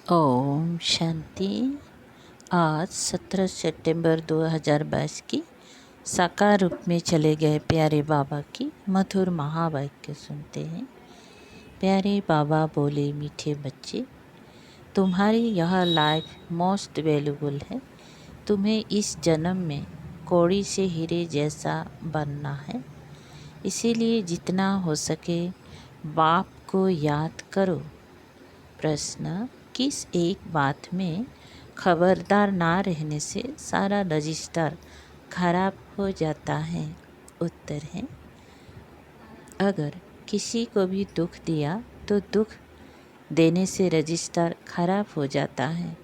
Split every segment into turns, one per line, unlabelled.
ओम शांति। आज 17 सितंबर 2022 की साकार रूप में चले गए प्यारे बाबा की मधुर महावाक्य सुनते हैं। प्यारे बाबा बोले, मीठे बच्चे, तुम्हारी यह लाइफ मोस्ट वैल्यूबल है। तुम्हें इस जन्म में कौड़ी से हीरे जैसा बनना है। इसीलिए जितना हो सके बाप को याद करो। प्रश्न, किस एक बात में खबरदार ना रहने से सारा रजिस्टर खराब हो जाता है? उत्तर है, अगर किसी को भी दुख दिया तो दुख देने से रजिस्टर खराब हो जाता है।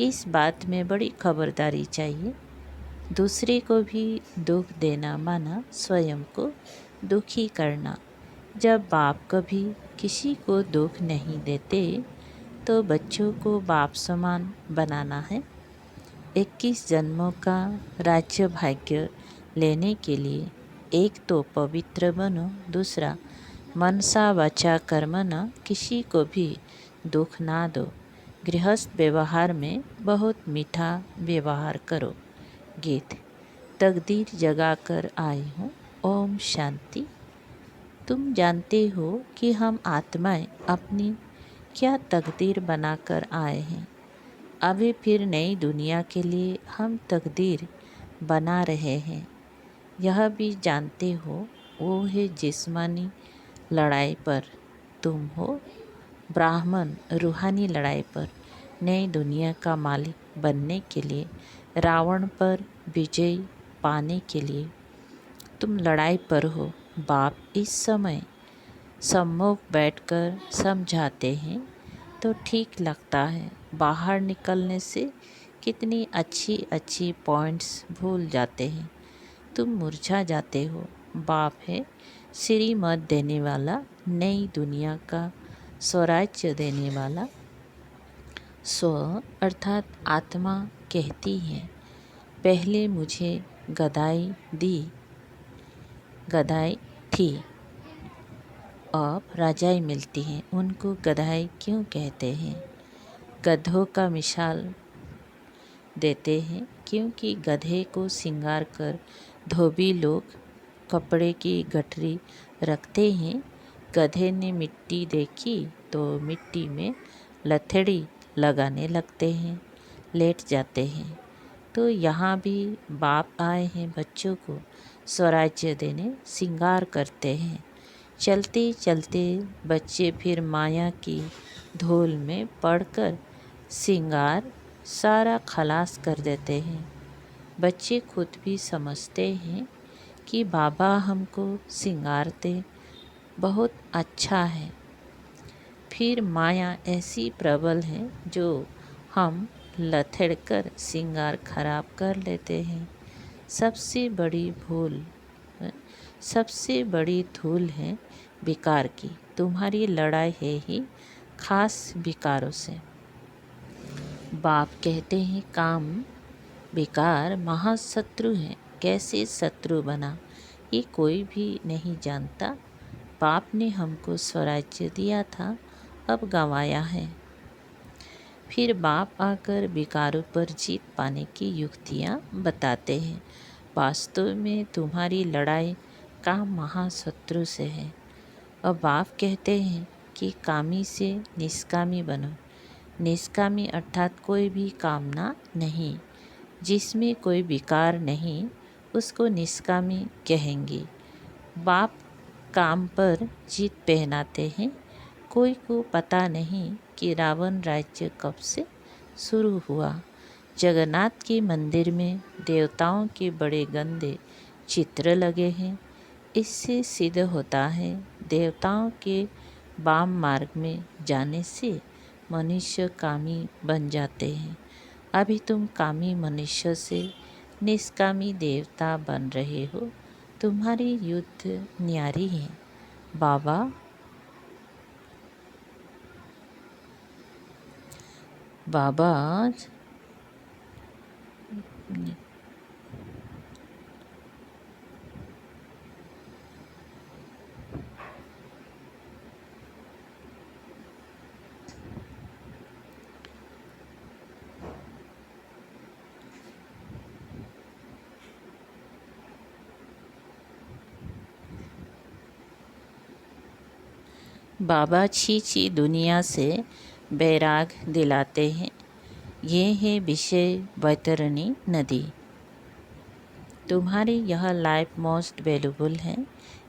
इस बात में बड़ी खबरदारी चाहिए। दूसरे को भी दुख देना माना स्वयं को दुखी करना। जब बाप कभी किसी को दुख नहीं देते तो बच्चों को बाप समान बनाना है। 21 जन्मों का राज्य भाग्य लेने के लिए एक तो पवित्र बनो, दूसरा मनसा वाचा कर्मणा किसी को भी दुख ना दो। गृहस्थ व्यवहार में बहुत मीठा व्यवहार करो। गीत। तकदीर जगा कर आई हूँ। ओम शांति। तुम जानते हो कि हम आत्माएं अपनी क्या तकदीर बनाकर आए हैं। अभी फिर नई दुनिया के लिए हम तकदीर बना रहे हैं। यह भी जानते हो वो है जिस्मानी लड़ाई पर, तुम हो ब्राह्मण रूहानी लड़ाई पर। नई दुनिया का मालिक बनने के लिए, रावण पर विजय पाने के लिए तुम लड़ाई पर हो। बाप इस समय सम्मुख बैठकर समझाते हैं तो ठीक लगता है। बाहर निकलने से कितनी अच्छी अच्छी पॉइंट्स भूल जाते हैं। तुम मुरझा जाते हो। बाप है श्रीमत देने वाला, नई दुनिया का स्वराज्य देने वाला। स्व अर्थात आत्मा कहती है, पहले मुझे गदाई थी, अब राजाई मिलती है। उनको गधाई क्यों कहते हैं? गधों का मिसाल देते हैं क्योंकि गधे को सिंगार कर धोबी लोग कपड़े की गठरी रखते हैं। गधे ने मिट्टी देखी तो मिट्टी में लथड़ी लगाने लगते हैं, लेट जाते हैं। तो यहाँ भी बाप आए हैं बच्चों को स्वराज्य देने, सिंगार करते हैं। चलते चलते बच्चे फिर माया की धूल में पड़कर सिंगार सारा खलास कर देते हैं। बच्चे खुद भी समझते हैं कि बाबा हमको सिंगारते बहुत अच्छा है। फिर माया ऐसी प्रबल है जो हम लथड़ कर सिंगार खराब कर लेते हैं। सबसे बड़ी धूल है विकार की। तुम्हारी लड़ाई है ही खास विकारों से। बाप कहते हैं काम विकार महाशत्रु है। कैसे शत्रु बना ये कोई भी नहीं जानता। बाप ने हमको स्वराज्य दिया था, अब गंवाया है। फिर बाप आकर विकारों पर जीत पाने की युक्तियाँ बताते हैं। वास्तव में तुम्हारी लड़ाई काम महाशत्रु से है। अब बाप कहते हैं कि कामी से निष्कामी बनो। निष्कामी अर्थात कोई भी कामना नहीं, जिसमें कोई विकार नहीं, उसको निष्कामी कहेंगे। बाप काम पर जीत पहनाते हैं। कोई को पता नहीं कि रावण राज्य कब से शुरू हुआ। जगन्नाथ के मंदिर में देवताओं के बड़े गंदे चित्र लगे हैं। इससे सिद्ध होता है देवताओं के वाम मार्ग में जाने से मनुष्य कामी बन जाते हैं। अभी तुम कामी मनुष्य से निष्कामी देवता बन रहे हो। तुम्हारी युद्ध न्यारी है। बाबा बाबा छी दुनिया से बैराग दिलाते हैं। ये है विषय वैतरणी नदी। तुम्हारी यह लाइफ मोस्ट वैल्यूबल है।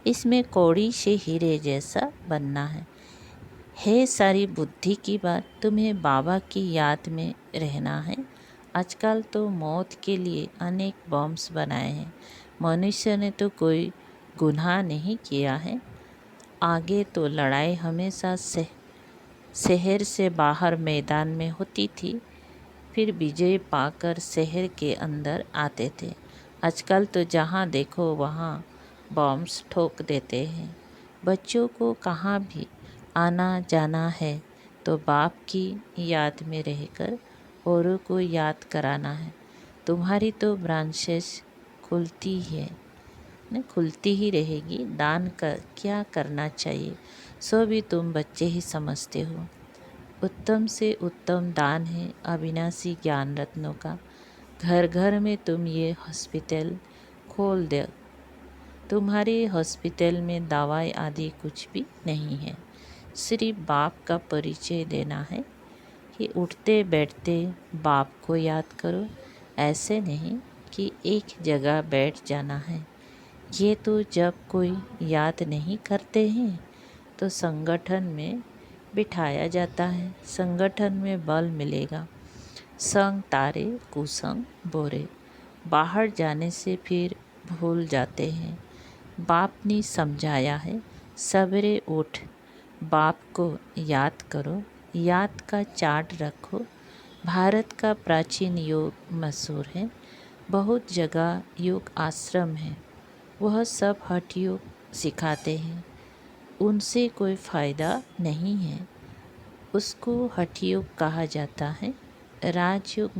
इसमें कौड़ी से हीरे जैसा बनना है सारी बुद्धि की बात। तुम्हें बाबा की याद में रहना है। आजकल तो मौत के लिए अनेक बॉम्ब्स बनाए हैं। मनुष्य ने तो कोई गुनाह नहीं किया है। आगे तो लड़ाई हमेशा शहर से बाहर मैदान में होती थी, फिर विजय पाकर शहर के अंदर आते थे। आजकल तो जहाँ देखो वहाँ बॉम्ब्स ठोक देते हैं। बच्चों को कहाँ भी आना जाना है तो बाप की याद में रहकर औरों को याद कराना है। तुम्हारी तो ब्रांचेस खुलती ही रहेगी। दान कर क्या करना चाहिए सो भी तुम बच्चे ही समझते हो। उत्तम से उत्तम दान है अविनाशी ज्ञान रत्नों का। घर घर में तुम ये हॉस्पिटल खोल दो। तुम्हारे हॉस्पिटल में दवाई आदि कुछ भी नहीं है। सिर्फ बाप का परिचय देना है कि उठते बैठते बाप को याद करो। ऐसे नहीं कि एक जगह बैठ जाना है। ये तो जब कोई याद नहीं करते हैं तो संगठन में बिठाया जाता है। संगठन में बल मिलेगा। संग तारे कुसंग बोरे। बाहर जाने से फिर भूल जाते हैं। बाप ने समझाया है सवेरे उठ बाप को याद करो। याद का चार्ट रखो। भारत का प्राचीन योग मशहूर है। बहुत जगह योग आश्रम है। वह सब हठ योग सिखाते हैं। उनसे कोई फ़ायदा नहीं है। उसको हठ योग कहा जाता है। राजयोग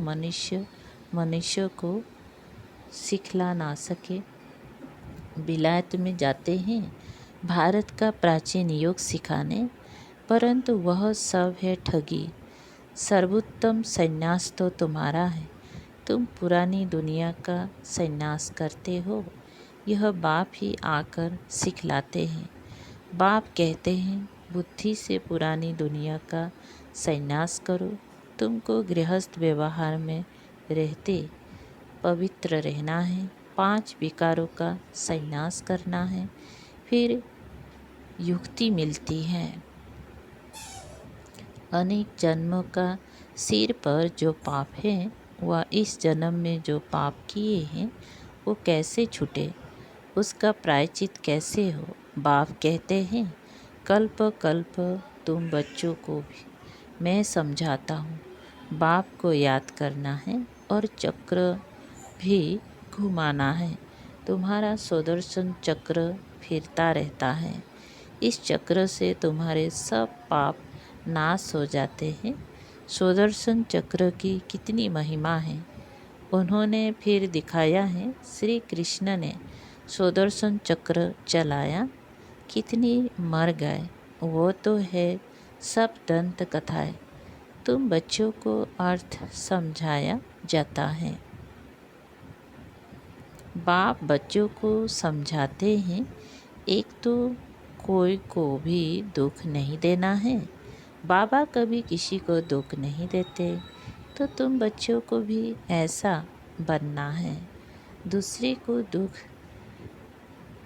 मनुष्य को सिखला ना सके। विलायत में जाते हैं भारत का प्राचीन योग सिखाने, परंतु वह सब है ठगी। सर्वोत्तम संन्यास तो तुम्हारा है। तुम पुरानी दुनिया का संन्यास करते हो। यह बाप ही आकर सिखलाते हैं। बाप कहते हैं बुद्धि से पुरानी दुनिया का संन्यास करो। तुमको गृहस्थ व्यवहार में रहते पवित्र रहना है। 5 विकारों का संन्यास करना है, फिर युक्ति मिलती है। अनेक जन्मों का सिर पर जो पाप है वह इस जन्म में जो पाप किए हैं वो कैसे छूटे, उसका प्रायश्चित कैसे हो। बाप कहते हैं कल्प कल्प तुम बच्चों को भी मैं समझाता हूँ। बाप को याद करना है और चक्र भी घुमाना है। तुम्हारा सुदर्शन चक्र फिरता रहता है। इस चक्र से तुम्हारे सब पाप नाश हो जाते हैं। सुदर्शन चक्र की कितनी महिमा है उन्होंने फिर दिखाया है। श्री कृष्ण ने सुदर्शन चक्र चलाया, कितनी मर गए। वो तो है सब दंत कथाएं। तुम बच्चों को अर्थ समझाया जाता है। बाप बच्चों को समझाते हैं एक तो कोई को भी दुख नहीं देना है। बाबा कभी किसी को दुख नहीं देते, तो तुम बच्चों को भी ऐसा बनना है। दूसरे को दुख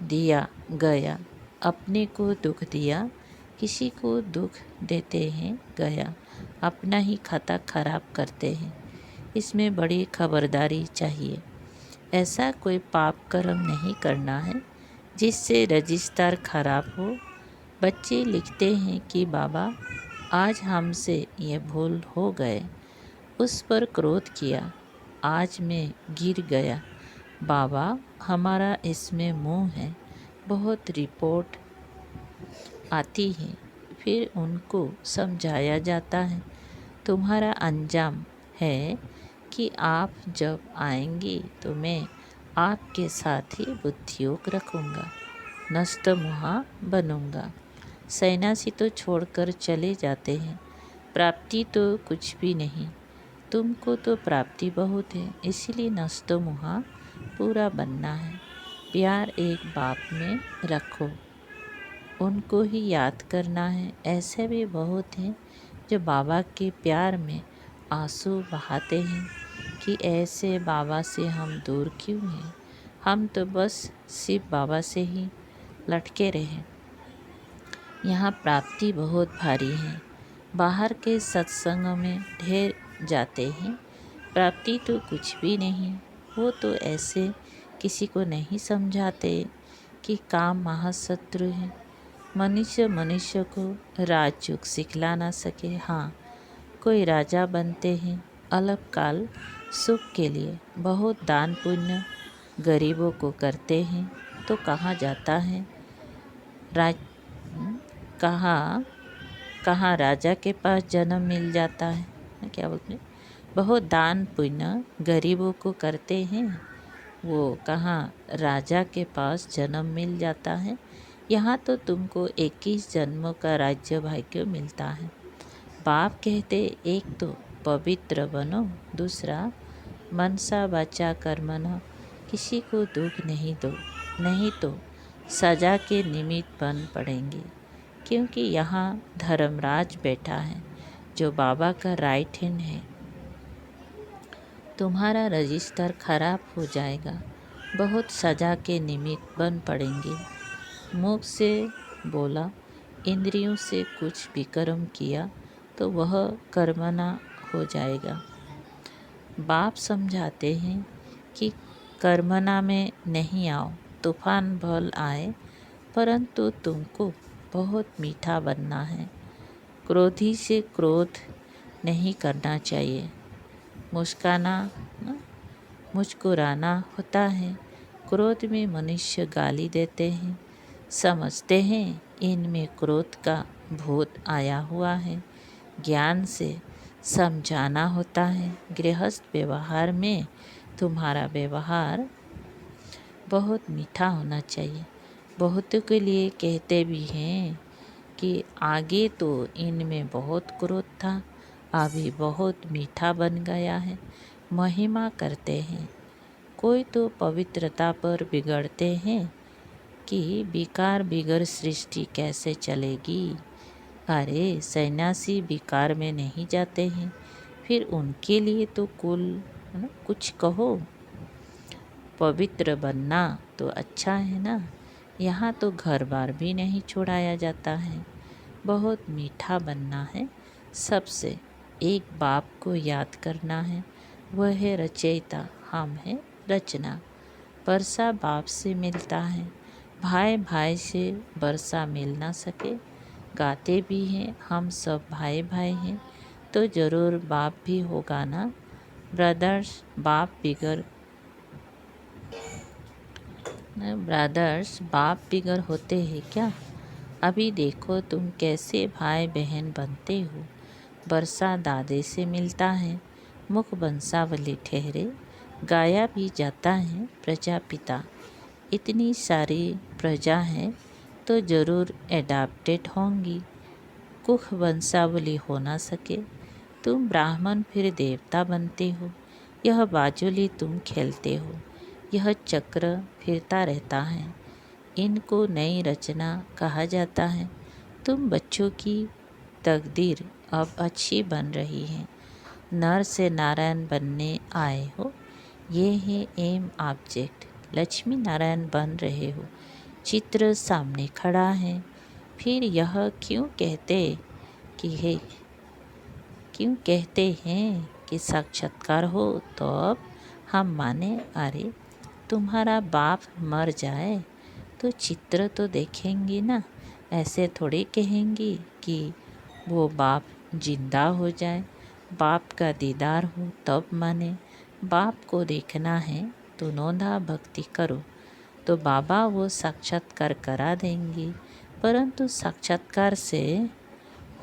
दिया गया, अपने को दुख दिया, किसी को दुख देते हैं गया, अपना ही खाता खराब करते हैं। इसमें बड़ी खबरदारी चाहिए। ऐसा कोई पाप कर्म नहीं करना है जिससे रजिस्टर खराब हो। बच्चे लिखते हैं कि बाबा आज हमसे ये भूल हो गए, उस पर क्रोध किया, आज मैं गिर गया। बाबा हमारा इसमें मुँह है। बहुत रिपोर्ट आती है, फिर उनको समझाया जाता है। तुम्हारा अंजाम है कि आप जब आएंगे तो मैं आपके साथ ही बुद्धियोग रखूँगा, नष्ट मुहा बनूँगा। सन्यासी तो छोड़कर चले जाते हैं, प्राप्ति तो कुछ भी नहीं। तुमको तो प्राप्ति बहुत है, इसलिए नष्ट मुहा पूरा बनना है। प्यार एक बाप में रखो। उनको ही याद करना है। ऐसे भी बहुत हैं जो बाबा के प्यार में आंसू बहाते हैं कि ऐसे बाबा से हम दूर क्यों हैं, हम तो बस सिर्फ बाबा से ही लटके रहे। यहाँ प्राप्ति बहुत भारी है। बाहर के सत्संग में ढेर जाते हैं, प्राप्ति तो कुछ भी नहीं। वो तो ऐसे किसी को नहीं समझाते कि काम महाशत्रु है। मनुष्य मनुष्य को राजयोग सिखला ना सके। हाँ, कोई राजा बनते हैं अल्पकाल सुख के लिए, बहुत दान पुण्य गरीबों को करते हैं, तो कहाँ जाता है राज, कहाँ कहाँ राजा के पास जन्म मिल जाता है। क्या बोलते हैं, बहुत दान पुण्य गरीबों को करते हैं, वो कहाँ राजा के पास जन्म मिल जाता है। यहाँ तो तुमको 21 जन्मों का राज्य भाग्य मिलता है। बाप कहते एक तो पवित्र बनो, दूसरा मनसा वाचा कर्मणा किसी को दुख नहीं दो, नहीं तो सजा के निमित्त बन पड़ेंगे। क्योंकि यहाँ धर्मराज बैठा है जो बाबा का राइट हैंड है। तुम्हारा रजिस्टर खराब हो जाएगा, बहुत सजा के निमित्त बन पड़ेंगे। मुख से बोला, इंद्रियों से कुछ विकर्म किया तो वह कर्मणा हो जाएगा। बाप समझाते हैं कि कर्मणा में नहीं आओ, तूफान भल आए, परंतु तुमको बहुत मीठा बनना है। क्रोधी से क्रोध नहीं करना चाहिए। मुस्कुराना होता है। क्रोध में मनुष्य गाली देते हैं, समझते हैं इनमें क्रोध का भूत आया हुआ है। ज्ञान से समझाना होता है। गृहस्थ व्यवहार में तुम्हारा व्यवहार बहुत मीठा होना चाहिए। बहुतों के लिए कहते भी हैं कि आगे तो इनमें बहुत क्रोध था, अभी बहुत मीठा बन गया है। महिमा करते हैं। कोई तो पवित्रता पर बिगड़ते हैं कि विकार बिगड़ सृष्टि कैसे चलेगी। अरे सन्यासी विकार में नहीं जाते हैं, फिर उनके लिए तो कुछ कहो। पवित्र बनना तो अच्छा है ना। यहाँ तो घर बार भी नहीं छोड़ाया जाता है। बहुत मीठा बनना है। सबसे एक बाप को याद करना है, वह है रचयिता, हम है रचना। वर्षा बाप से मिलता है, भाई भाई से वर्षा मिल ना सके। गाते भी हैं हम सब भाई भाई हैं, तो ज़रूर बाप भी होगा ना। ब्रदर्स बाप बिगर होते हैं क्या। अभी देखो तुम कैसे भाई बहन बनते हो। वर्षा दादे से मिलता है, मुख वंशावली ठहरे। गाया भी जाता है प्रजापिता। इतनी सारी प्रजा है तो ज़रूर एडाप्टेड होंगी। कुख वंशावली हो ना सके, तुम ब्राह्मण फिर देवता बनते हो। यह बाजुली तुम खेलते हो, यह चक्र फिरता रहता है। इनको नई रचना कहा जाता है। तुम बच्चों की तकदीर अब अच्छी बन रही है। नर से नारायण बनने आए हो, ये है एम ऑब्जेक्ट। लक्ष्मी नारायण बन रहे हो, चित्र सामने खड़ा है। फिर यह क्यों कहते हैं कि साक्षात्कार हो तो अब हम माने। अरे तुम्हारा बाप मर जाए तो चित्र तो देखेंगी ना। ऐसे थोड़ी कहेंगी कि वो बाप जिंदा हो जाए, बाप का दीदार हो तब माने। बाप को देखना है तो नौंधा भक्ति करो, तो बाबा वो साक्षात्कार करा देंगे। परंतु साक्षात्कार से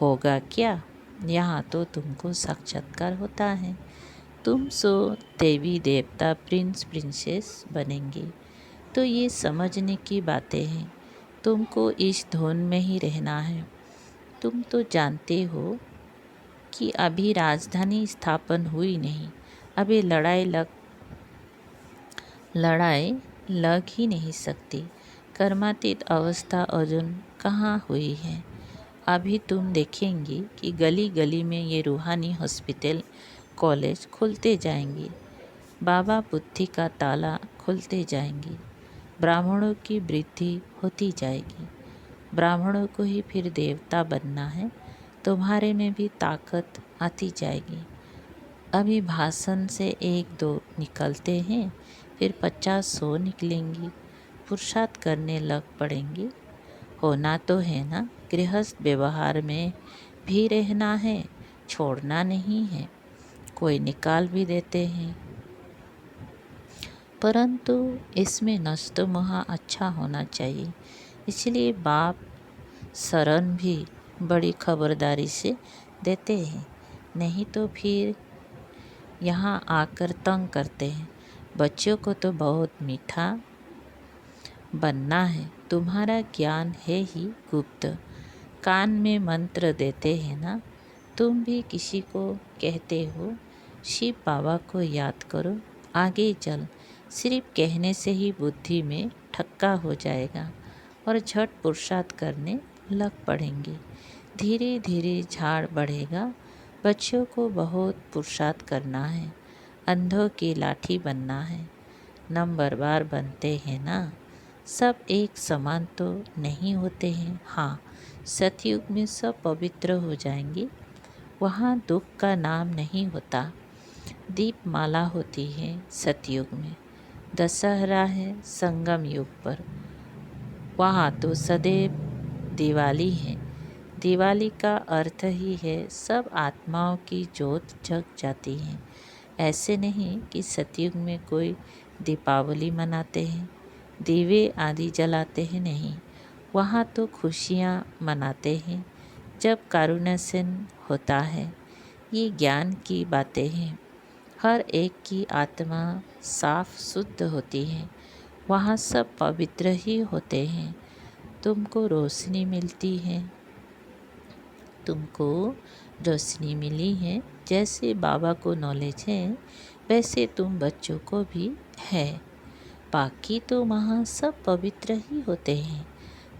होगा क्या। यहाँ तो तुमको साक्षात्कार होता है। तुम सो देवी देवता प्रिंस प्रिंसेस बनेंगे। तो ये समझने की बातें हैं। तुमको इस धुन में ही रहना है। तुम तो जानते हो कि अभी राजधानी स्थापन हुई नहीं, अभी लड़ाई लग ही नहीं सकती। कर्मातीत अवस्था अजून कहाँ हुई है। अभी तुम देखेंगी कि गली गली में ये रूहानी हॉस्पिटल, कॉलेज खुलते जाएंगे। बाबा बुद्धि का ताला खुलते जाएंगी। ब्राह्मणों की वृद्धि होती जाएगी। ब्राह्मणों को ही फिर देवता बनना है। तुम्हारे में भी ताकत आती जाएगी। अभी भाषण से 1-2 निकलते हैं, फिर 50-100 निकलेंगी। पुरुषार्थ करने लग पड़ेंगी। होना तो है ना, गृहस्थ व्यवहार में भी रहना है, छोड़ना नहीं है। कोई निकाल भी देते हैं, परंतु इसमें नष्ट मोह अच्छा होना चाहिए। इसलिए बाप शरण भी बड़ी खबरदारी से देते हैं, नहीं तो फिर यहाँ आकर तंग करते हैं। बच्चों को तो बहुत मीठा बनना है। तुम्हारा ज्ञान है ही गुप्त। कान में मंत्र देते हैं ना। तुम भी किसी को कहते हो शिव बाबा को याद करो, आगे चल। सिर्फ कहने से ही बुद्धि में ठक्का हो जाएगा और झट पुरुषार्थ करने लग पड़ेंगे। धीरे धीरे झाड़ बढ़ेगा। बच्चों को बहुत पुरुषार्थ करना है। अंधों की लाठी बनना है। नंबरवार बनते हैं ना। सब एक समान तो नहीं होते हैं। हाँ, सतयुग में सब पवित्र हो जाएंगे। वहाँ दुख का नाम नहीं होता। दीपमाला होती है सतयुग में। दशहरा है संगम युग पर। वहाँ तो सदैव दिवाली है। दिवाली का अर्थ ही है सब आत्माओं की जोत जग जाती है। ऐसे नहीं कि सतयुग में कोई दीपावली मनाते हैं, दीवे आदि जलाते हैं, नहीं। वहाँ तो खुशियाँ मनाते हैं जब कारुण्यासन होता है। ये ज्ञान की बातें हैं। हर एक की आत्मा साफ शुद्ध होती है। वहाँ सब पवित्र ही होते हैं। तुमको रोशनी मिलती है, तुमको रोशनी मिली है। जैसे बाबा को नॉलेज है, वैसे तुम बच्चों को भी है। बाकी तो वहाँ सब पवित्र ही होते हैं,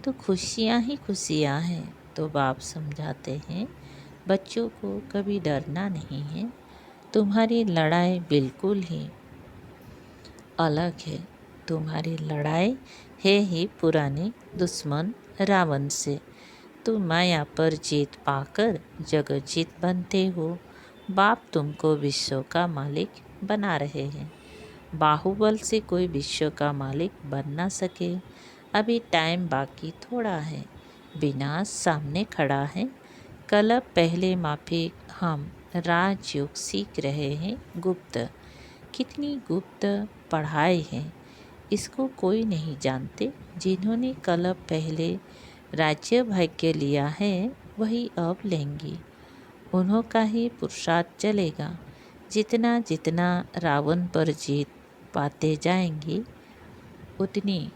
तो खुशियाँ ही खुशियाँ हैं। तो बाप समझाते हैं बच्चों को कभी डरना नहीं है। तुम्हारी लड़ाई बिल्कुल ही अलग है। तुम्हारी लड़ाई है ही पुराने दुश्मन रावण से। तुम माया पर जीत पाकर जगत जीत बनते हो। बाप तुमको विश्व का मालिक बना रहे हैं। बाहुबल से कोई विश्व का मालिक बन ना सके। अभी टाइम बाकी थोड़ा है। विनाश सामने खड़ा है। कलप पहले माफी हम राजयोग सीख रहे हैं गुप्त। कितनी गुप्त पढ़ाई है, इसको कोई नहीं जानते। जिन्होंने कलप पहले राज्य भाग्य लिया है, वही अब लेंगी। उन्हों का ही पुरुषार्थ चलेगा। जितना जितना रावण पर जीत पाते जाएंगे, उतनी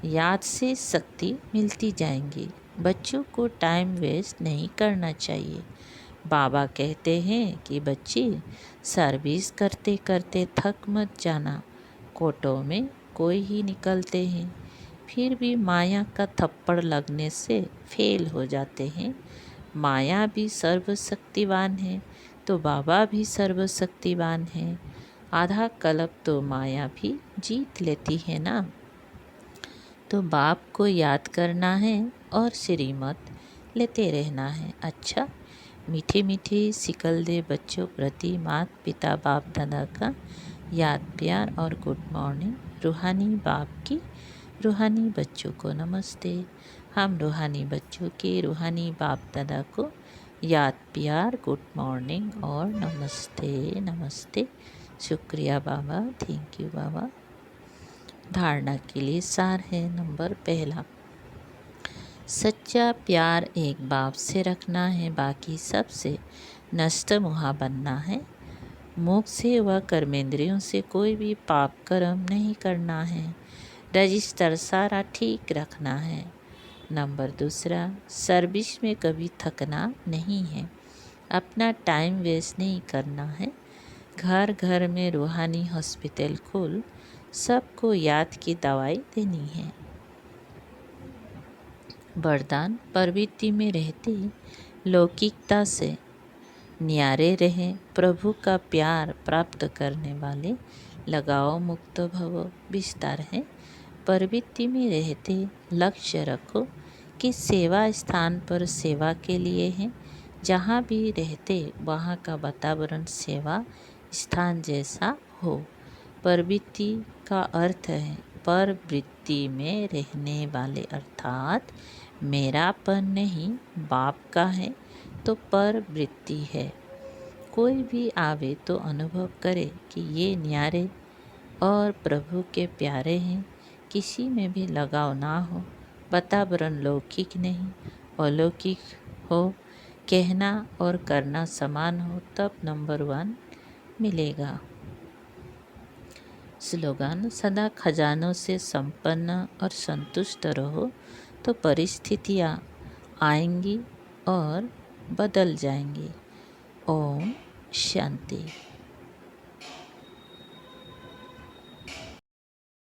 याद से शक्ति मिलती जाएंगी। बच्चों को टाइम वेस्ट नहीं करना चाहिए। बाबा कहते हैं कि बच्चे सर्विस करते करते थक मत जाना। कोटों में कोई ही निकलते हैं, फिर भी माया का थप्पड़ लगने से फेल हो जाते हैं। माया भी सर्वशक्तिवान है, तो बाबा भी सर्वशक्तिवान है। आधा कल्प तो माया भी जीत लेती है ना। तो बाप को याद करना है और श्रीमत लेते रहना है। अच्छा, मीठे मीठे सिकल दे बच्चों प्रति माता पिता बाप दादा का याद प्यार और गुड मॉर्निंग। रूहानी बाप की रूहानी बच्चों को नमस्ते। हम रूहानी बच्चों के रूहानी बाप दादा को याद प्यार गुड मॉर्निंग और नमस्ते नमस्ते। शुक्रिया बाबा, थैंक यू बाबा। धारणा के लिए सार है। नंबर पहला, सच्चा प्यार एक बाप से रखना है, बाकी सबसे नष्ट मुहा बनना है। मुख से व कर्मेंद्रियों से कोई भी पाप कर्म नहीं करना है। रजिस्टर सारा ठीक रखना है। नंबर दूसरा, सर्विस में कभी थकना नहीं है। अपना टाइम वेस्ट नहीं करना है। घर घर में रूहानी हॉस्पिटल खोल सबको याद की दवाई देनी है। वरदान प्रवृत्ति में रहते लौकिकता से न्यारे रहें, प्रभु का प्यार प्राप्त करने वाले लगाओ मुक्त भव विस्तार है। प्रवृत्ति में रहते लक्ष्य रखो कि सेवा स्थान पर सेवा के लिए है। जहाँ भी रहते वहाँ का वातावरण सेवा स्थान जैसा हो। प्रवृत्ति का अर्थ है प्रवृत्ति में रहने वाले, अर्थात मेरापन नहीं बाप का है तो प्रवृत्ति है। कोई भी आवे तो अनुभव करे कि ये न्यारे और प्रभु के प्यारे हैं। किसी में भी लगाव ना हो, वातावरण लौकिक नहीं अलौकिक हो, कहना और करना समान हो, तब नंबर 1 मिलेगा। स्लोगन सदा खजानों से संपन्न और संतुष्ट रहो तो परिस्थितियाँ आएंगी और बदल जाएंगी। ओम शांति।